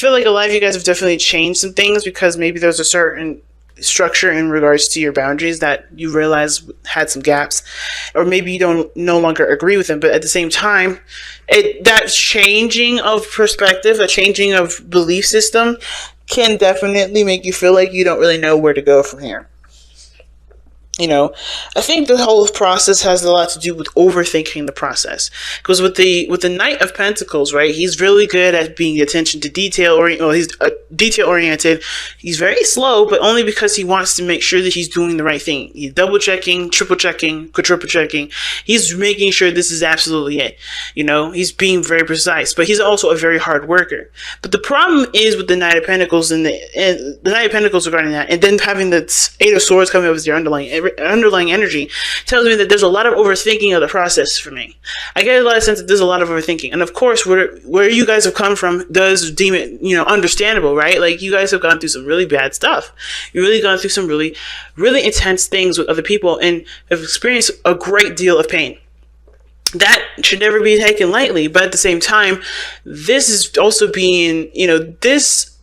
feel like a lot of you guys have definitely changed some things because maybe there's a certain structure in regards to your boundaries that you realize had some gaps, or maybe you don't no longer agree with them. But at the same time, that changing of perspective, a changing of belief system, can definitely make you feel like you don't really know where to go from here. You know, I think the whole process has a lot to do with overthinking the process. Because with the Knight of Pentacles, right, he's really good at being attention to detail, or he's detail oriented. He's very slow, but only because he wants to make sure that he's doing the right thing. He's double checking, triple checking, quadruple checking. He's making sure this is absolutely it. You know, he's being very precise, but he's also a very hard worker. But the problem is with the Knight of Pentacles and the Knight of Pentacles regarding that, and then having the Eight of Swords coming up as your underlying energy, tells me that there's a lot of overthinking of the process for me. I get a lot of sense that there's a lot of overthinking, and of course, where you guys have come from does deem it, understandable, right? Like, you guys have gone through some really bad stuff. You've really gone through some really, really intense things with other people, and have experienced a great deal of pain. That should never be taken lightly, but at the same time, this is also being, this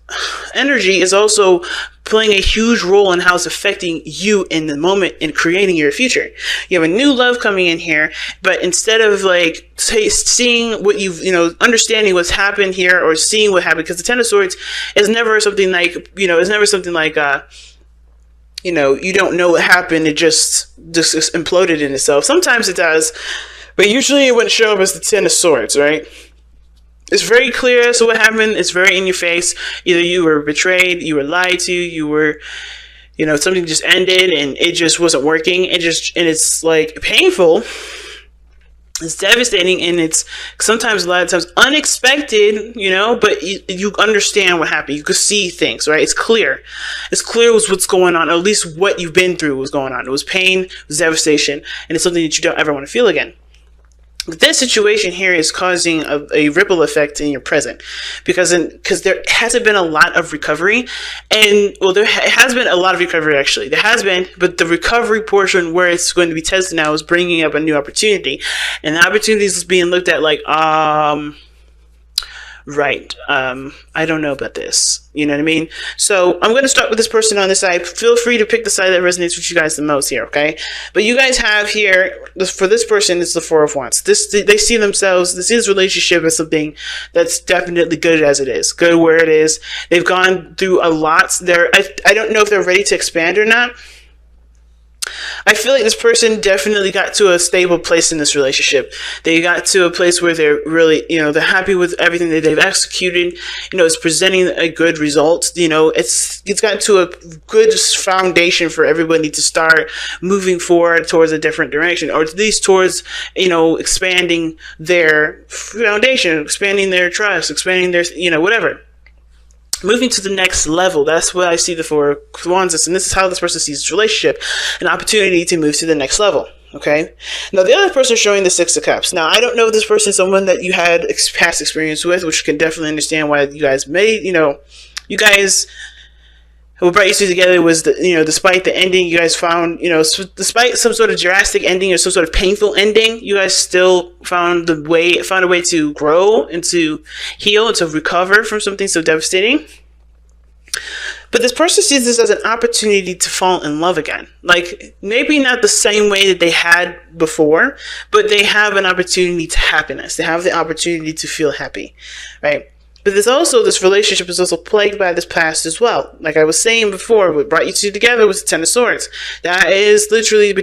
energy is also playing a huge role in how it's affecting you in the moment in creating your future. You have a new love coming in here, but instead of like seeing what understanding what's happened here, or seeing what happened, because the Ten of Swords is never something like, you don't know what happened, it just imploded in itself. Sometimes it does, but usually it wouldn't show up as the Ten of Swords, right? It's very clear as to what happened. It's very in your face. Either you were betrayed, you were lied to, you were, something just ended and it just wasn't working. And it's like painful. It's devastating, and it's sometimes, a lot of times, unexpected, but you understand what happened. You could see things, right? It's clear. It's clear what's going on, or at least what you've been through was going on. It was pain, it was devastation, and it's something that you don't ever want to feel again. But this situation here is causing a ripple effect in your present, because there hasn't been a lot of recovery, and there has been a lot of recovery, actually. There has been, but the recovery portion where it's going to be tested now is bringing up a new opportunity, and the opportunity is being looked at like, right, I don't know about this. You know what I mean? So I'm going to start with this person on this side. Feel free to pick the side that resonates with you guys the most here, okay? But you guys have here, for this person, it's the Four of Wands. They see themselves, this relationship as something that's definitely good as it is. Good where it is. They've gone through a lot. I don't know if they're ready to expand or not. I feel like this person definitely got to a stable place in this relationship. They got to a place where they're really, they're happy with everything that they've executed. It's presenting a good result. It's gotten to a good foundation for everybody to start moving forward towards a different direction, or at least towards, expanding their foundation, expanding their trust, expanding their, whatever. Moving to the next level. That's what I see the Four of Wands as, and this is how this person sees this relationship, an opportunity to move to the next level. Okay. Now the other person showing the Six of Cups. Now I don't know if this person is someone that you had past experience with, which can definitely understand why you guys made. You guys. What brought you two together was despite the ending, you guys found, despite some sort of drastic ending or some sort of painful ending, you guys still found a way to grow and to heal and to recover from something so devastating. But this person sees this as an opportunity to fall in love again. Like, maybe not the same way that they had before, but they have an opportunity to happiness. They have the opportunity to feel happy, right? But this relationship is also plagued by this past as well. Like I was saying before, what brought you two together was the Ten of Swords. That is literally,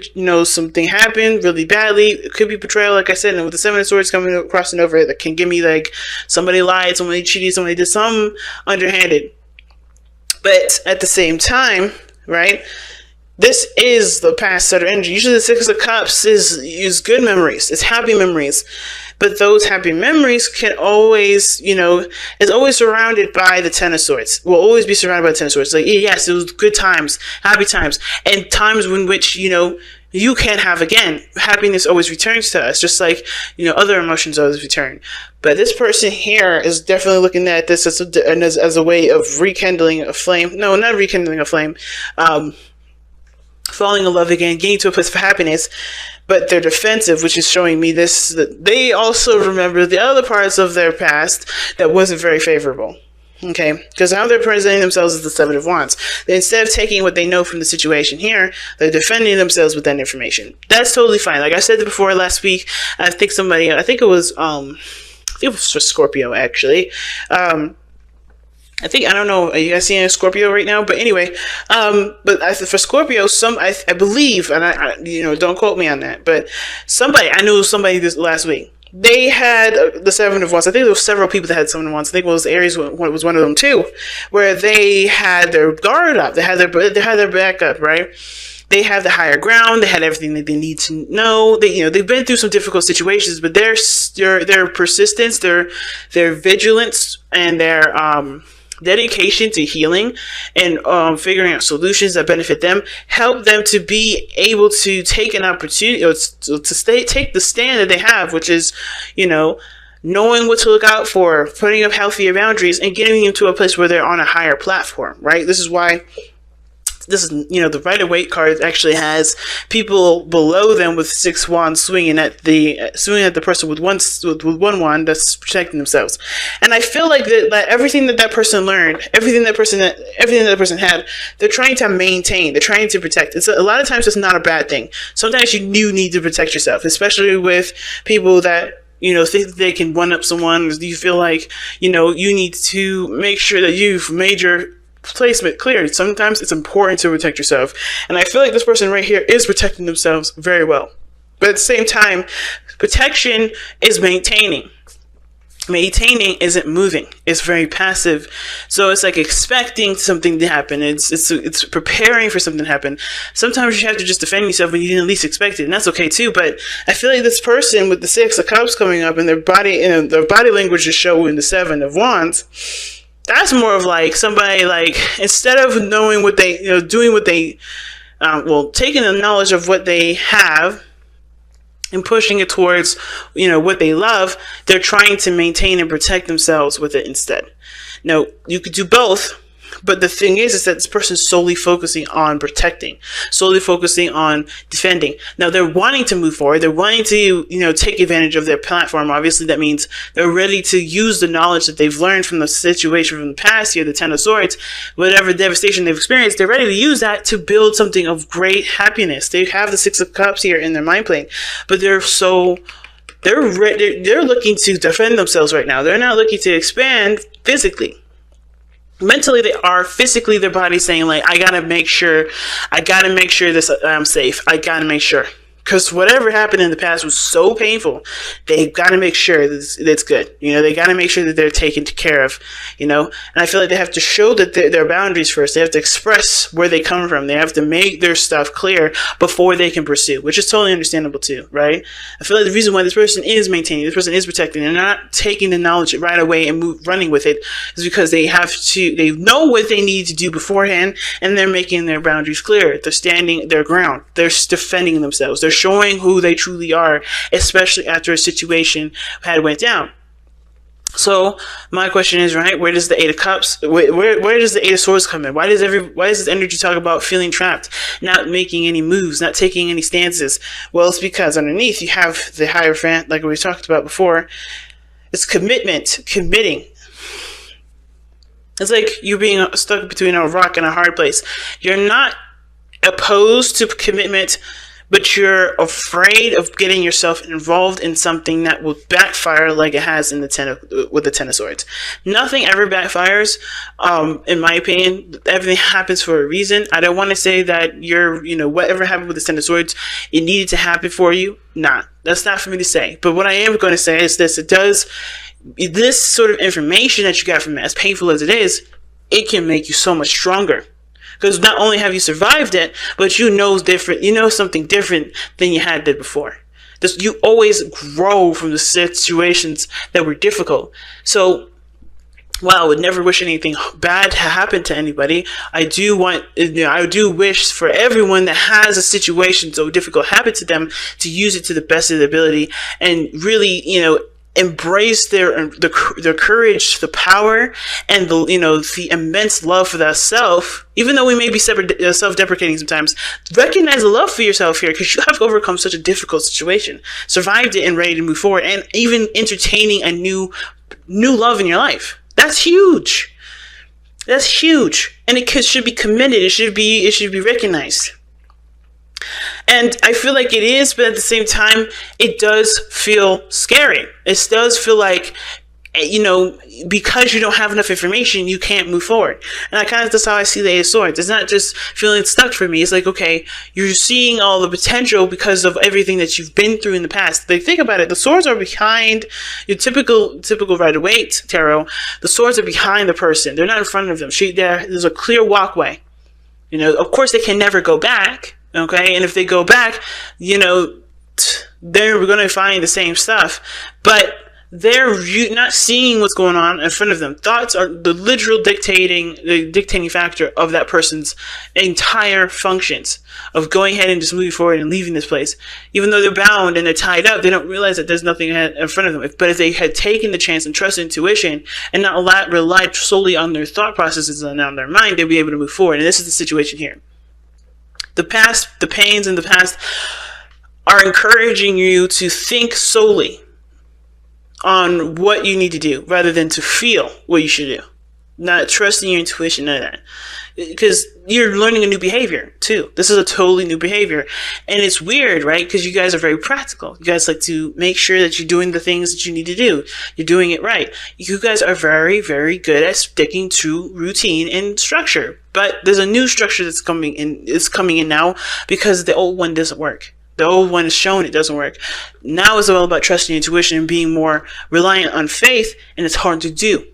something happened really badly. It could be betrayal, like I said, and with the Seven of Swords crossing over, that can give me like somebody lied, somebody cheated, somebody did something underhanded. But at the same time, right, this is the past set of energy. Usually the Six of Cups is good memories. It's happy memories. But those happy memories can always, is always surrounded by the Ten of Swords. Will always be surrounded by the Ten of Swords. Like, yes, it was good times, happy times, and times in which, you can't have again. Happiness always returns to us, just like, other emotions always return. But this person here is definitely looking at this as a way of rekindling a flame. No, not rekindling a flame. Falling in love again, getting to a place of happiness. But they're defensive, which is showing me this, that they also remember the other parts of their past that wasn't very favorable. Okay, because how they're presenting themselves is the Seven of Wands. Instead of taking what they know from the situation here, they're defending themselves with that information. That's totally fine. Like I said before last week, I think it was for Scorpio actually. I don't know, are you guys seeing a Scorpio right now? But anyway, but for Scorpio, I believe, and I don't quote me on that, but I knew somebody this last week. They had the Seven of Wands. I think there were several people that had Seven of Wands. I think it was Aries was one of them too, where they had their guard up. They had their back up, right? They have the higher ground. They had everything that they need to know. They've been through some difficult situations, but their persistence, their vigilance, and their dedication to healing and figuring out solutions that benefit them help them to be able to take an opportunity, or take the stand that they have, which is, knowing what to look out for, putting up healthier boundaries, and getting into a place where they're on a higher platform, right? This is why the Rider-Waite card actually has people below them with 6 wands swinging at the person with one wand that's protecting themselves. And I feel like that everything that person learned, everything that person had, they're trying to maintain, they're trying to protect. A lot of times it's not a bad thing. Sometimes you do need to protect yourself, especially with people that think they can one up someone. You feel like you need to make sure that you've made your placement clear. Sometimes it's important to protect yourself, and I feel like this person right here is protecting themselves very well. But at the same time, protection is maintaining. Maintaining isn't moving. It's very passive. So it's like expecting something to happen. It's preparing for something to happen. Sometimes you have to just defend yourself when you didn't least expect it, and that's okay too. But I feel like this person with the 6 of Cups coming up, and their body language is showing the 7 of Wands. That's more of like somebody, like, instead of knowing what they, doing what they, taking the knowledge of what they have and pushing it towards, what they love, they're trying to maintain and protect themselves with it instead. Now, you could do both, but the thing is that this person is solely focusing on protecting, solely focusing on defending. Now, they're wanting to move forward. They're wanting to, take advantage of their platform. Obviously, that means they're ready to use the knowledge that they've learned from the situation from the past year, the 10 of Swords, whatever devastation they've experienced. They're ready to use that to build something of great happiness. They have the 6 of Cups here in their mind plane, but they're looking to defend themselves right now. They're not looking to expand physically. Mentally they are. Physically their body's saying, like, I gotta make sure this I'm safe. I gotta make sure, because whatever happened in the past was so painful. They gotta make sure that it's good. They gotta make sure that they're taken care of. And I feel like they have to show that their boundaries first. They have to express where they come from. They have to make their stuff clear before they can pursue, which is totally understandable too, right? I feel like the reason why this person is maintaining, this person is protecting, and not taking the knowledge right away and running with it, is because they know what they need to do beforehand, and they're making their boundaries clear. They're standing their ground. They're defending themselves. They're showing who they truly are, especially after a situation had went down. So my question is, right, where does the 8 of Cups, where does the 8 of Swords come in? Why does this energy talk about feeling trapped, not making any moves, not taking any stances? Well, it's because underneath you have the Hierophant, like we talked about before. It's commitment, committing. It's like you being stuck between a rock and a hard place. You're not opposed to commitment, but you're afraid of getting yourself involved in something that will backfire, like it has in with the 10 of Swords. Nothing ever backfires, in my opinion. Everything happens for a reason. I don't want to say that whatever happened with the 10 of Swords, it needed to happen for you. Nah, that's not for me to say. But what I am going to say is this: this sort of information that you got from it, as painful as it is, it can make you so much stronger. Because not only have you survived it, but you know something different than you had did before. You always grow from the situations that were difficult. So, while I would never wish anything bad to happen to anybody, I do wish for everyone that has a situation so difficult happen to them to use it to the best of their ability, and really, embrace their courage, the power, and the immense love for that self. Even though we may be self-deprecating sometimes, recognize the love for yourself here, because you have overcome such a difficult situation, survived it, and ready to move forward, and even entertaining a new love in your life. That's huge. That's huge, and should be commended. It should be recognized. And I feel like it is, but at the same time, it does feel scary. It does feel like, because you don't have enough information, you can't move forward. And that's how I see the Eight of Swords. It's not just feeling stuck for me. It's like, okay, you're seeing all the potential because of everything that you've been through in the past. Like, think about it. The swords are behind your typical Rider-Waite tarot. The swords are behind the person. They're not in front of them. There's a clear walkway. Of course, they can never go back. Okay, and if they go back, they're going to find the same stuff, but they're not seeing what's going on in front of them. Thoughts are the literal dictating factor of that person's entire functions of going ahead and just moving forward and leaving this place. Even though they're bound and they're tied up, they don't realize that there's nothing in front of them. But if they had taken the chance and trusted intuition and not relied solely on their thought processes and on their mind, they'd be able to move forward. And this is the situation here. The past, the pains in the past are encouraging you to think solely on what you need to do rather than to feel what you should do. Not trusting your intuition, none of that. Because you're learning a new behavior too. This is a totally new behavior. And it's weird, right? Because you guys are very practical. You guys like to make sure that you're doing the things that you need to do. You're doing it right. You guys are very, very good at sticking to routine and structure. But there's a new structure that's coming in now because the old one doesn't work. The old one is shown it doesn't work. Now it's all about trusting your intuition and being more reliant on faith, and it's hard to do.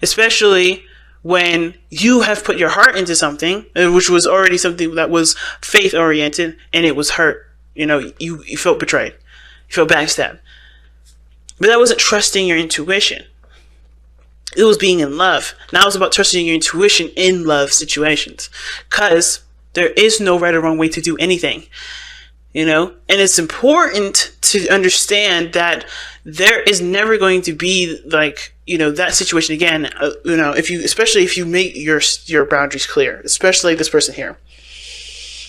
Especially when you have put your heart into something, which was already something that was faith-oriented, and it was hurt. You felt betrayed. You felt backstabbed. But that wasn't trusting your intuition. It was being in love. Now it's about trusting your intuition in love situations. Because there is no right or wrong way to do anything. And it's important to understand that there is never going to be that situation again. Especially if you make your boundaries clear, especially this person here.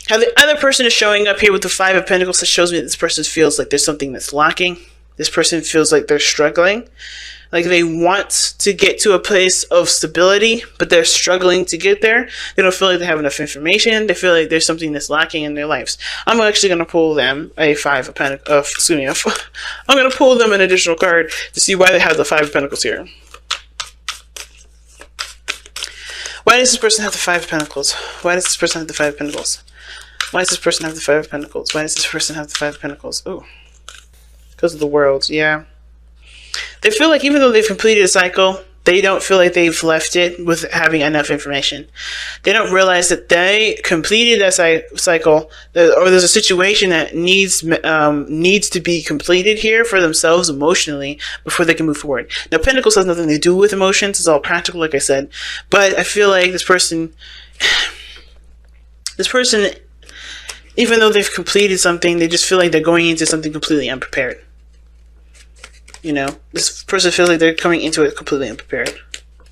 How the other person is showing up here with the Five of Pentacles, that shows me that this person feels like there's something that's lacking. This person feels like they're struggling. Like they want to get to a place of stability, but they're struggling to get there. They don't feel like they have enough information. They feel like there's something that's lacking in their lives. I'm actually going to pull them a Five of Pentacles. I'm going to pull them an additional card to see why they have the Five of Pentacles here. Why does this person have the Five of Pentacles? Why does this person have the Five of Pentacles? Why does this person have the Five of Pentacles? Why does this person have the Five of Pentacles? Oh, because of the World, yeah. They feel like even though they've completed a cycle, they don't feel like they've left it with having enough information. They don't realize that they completed that cycle, or there's a situation that needs to be completed here for themselves emotionally before they can move forward. Now, Pentacles has nothing to do with emotions. It's all practical, like I said. But I feel like this person, even though they've completed something, they just feel like they're going into something completely unprepared. This person feels like they're coming into it completely unprepared.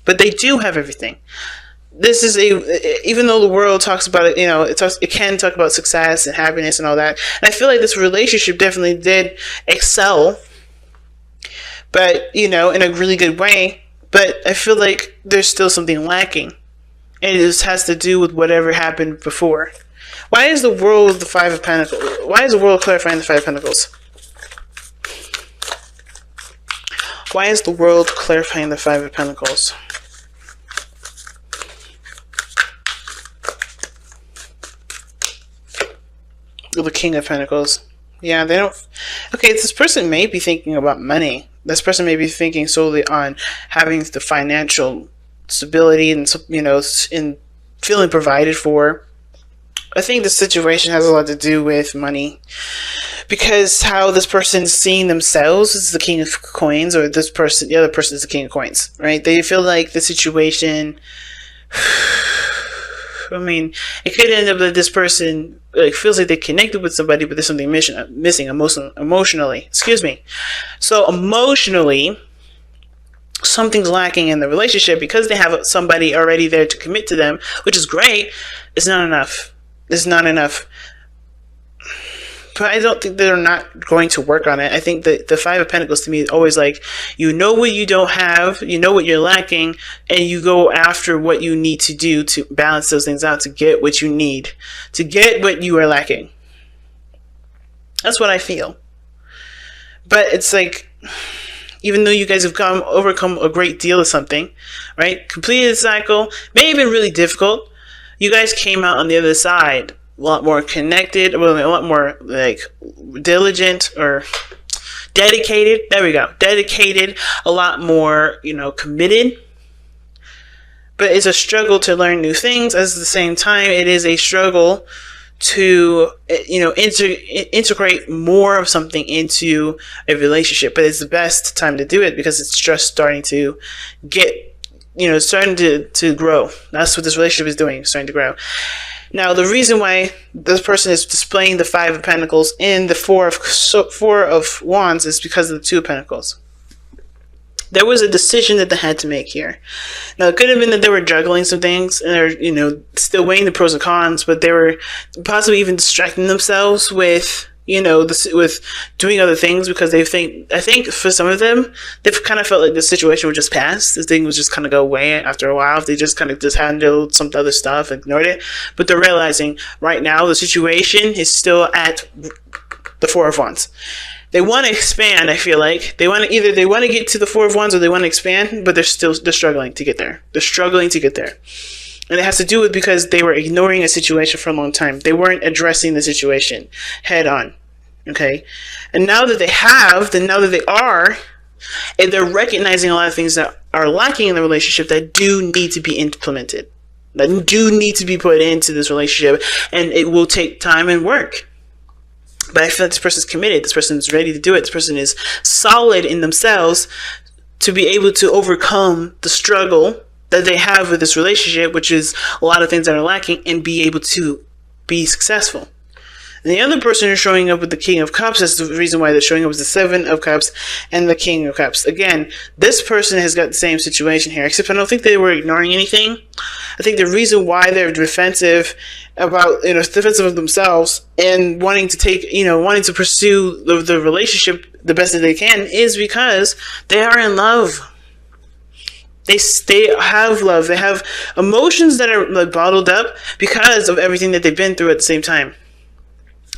But they do have everything. This is even though the world talks about it, it can talk about success and happiness and all that. And I feel like this relationship definitely did excel, but, in a really good way. But I feel like there's still something lacking. And it just has to do with whatever happened before. Why is the World the Five of Pentacles? Why is the World clarifying the Five of Pentacles? Why is the World clarifying the Five of Pentacles? The King of Pentacles. Yeah, they don't... Okay, this person may be thinking about money. This person may be thinking solely on having the financial stability and, in feeling provided for. I think the situation has a lot to do with money. Because how this person is seeing themselves is the King of Coins, or the other person is the King of Coins, right? They feel like the situation, it could end up that this person feels like they connected with somebody, but there's something missing emotionally. So emotionally, something's lacking in the relationship because they have somebody already there to commit to them, which is great. It's not enough. It's not enough. But I don't think they're not going to work on it. I think that the Five of Pentacles to me is always like, you know what you don't have, you know what you're lacking, and you go after what you need to do to balance those things out, to get what you need, to get what you are lacking. That's what I feel. But it's like, even though you guys have overcome a great deal of something, right? Completed the cycle, may have been really difficult. You guys came out on the other side a lot more connected, well, a lot more like diligent or dedicated. There we go. Dedicated, a lot more, committed. But it's a struggle to learn new things. At the same time, it is a struggle to, integrate more of something into a relationship. But it's the best time to do it because it's just starting to get, starting to grow. That's what this relationship is doing, starting to grow. Now, the reason why this person is displaying the Five of Pentacles in the Four of Wands is because of the Two of Pentacles. There was a decision that they had to make here. Now, it could have been that they were juggling some things and they're, still weighing the pros and cons, but they were possibly even distracting themselves with, with doing other things because I think for some of them, they've kind of felt like the situation would just pass. This thing would just kind of go away after a while if they just kind of just handled some other stuff, ignored it. But they're realizing right now the situation is still at the Four of Wands. They want to expand, I feel like. They want to get to the Four of Wands or they want to expand, but they're struggling to get there. They're struggling to get there. And it has to do with because they were ignoring a situation for a long time. They weren't addressing the situation head on. Okay? And now that they have, now that they are, and they're recognizing a lot of things that are lacking in the relationship that do need to be implemented. That do need to be put into this relationship. And it will take time and work. But I feel like this person's committed. This person is ready to do it. This person is solid in themselves to be able to overcome the struggle that they have with this relationship, which is a lot of things that are lacking, and be able to be successful. And the other person who's showing up with the King of Cups, that's the reason why they're showing up with the Seven of Cups and the King of Cups. Again, this person has got the same situation here, except I don't think they were ignoring anything. I think the reason why they're defensive defensive of themselves and wanting to pursue the relationship the best that they can is because they are in love. They have love. They have emotions that are like bottled up because of everything that they've been through at the same time.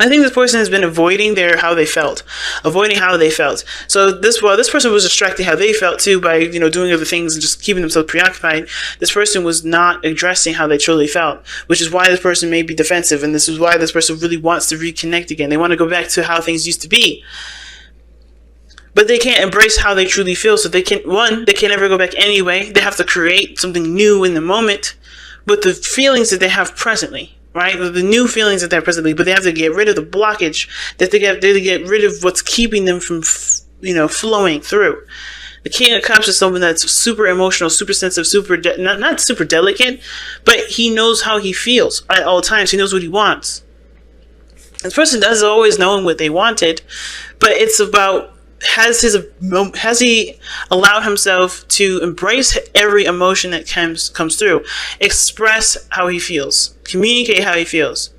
I think this person has been avoiding how they felt. So this person was distracting how they felt too by, doing other things and just keeping themselves preoccupied. This person was not addressing how they truly felt, which is why this person may be defensive. And this is why this person really wants to reconnect again. They want to go back to how things used to be. But they can't embrace how they truly feel. So they can't never go back anyway. They have to create something new in the moment with the feelings that they have presently. Right? The new feelings that they're presently, but they have to get rid of the blockage, that they get rid of what's keeping them from, flowing through. The King of Cups is someone that's super emotional, super sensitive, not super delicate, but he knows how he feels at all times. He knows what he wants. This person doesn't always know what they wanted, but it's about, has he allowed himself to embrace every emotion that comes through, express how he feels, communicate how he feels,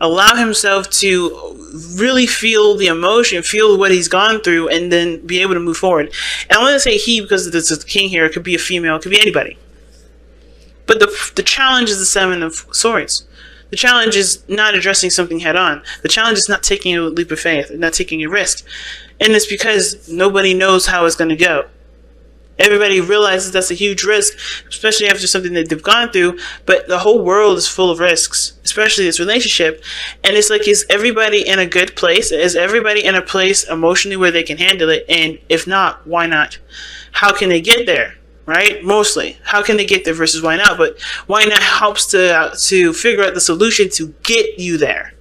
allow himself to really feel the emotion, feel what he's gone through, and then be able to move forward. And I want to say he because there's a king here. It could be a female, it could be anybody. But the challenge is the Seven of Swords. The challenge is not addressing something head on. The challenge is not taking a leap of faith, not taking a risk. And it's because nobody knows how it's going to go. Everybody realizes that's a huge risk, especially after something that they've gone through. But the whole world is full of risks, especially this relationship. And it's like, is everybody in a good place? Is everybody in a place emotionally where they can handle it? And if not, why not? How can they get there? Right? Mostly. How can they get there versus why not? But why not helps to figure out the solution to get you there.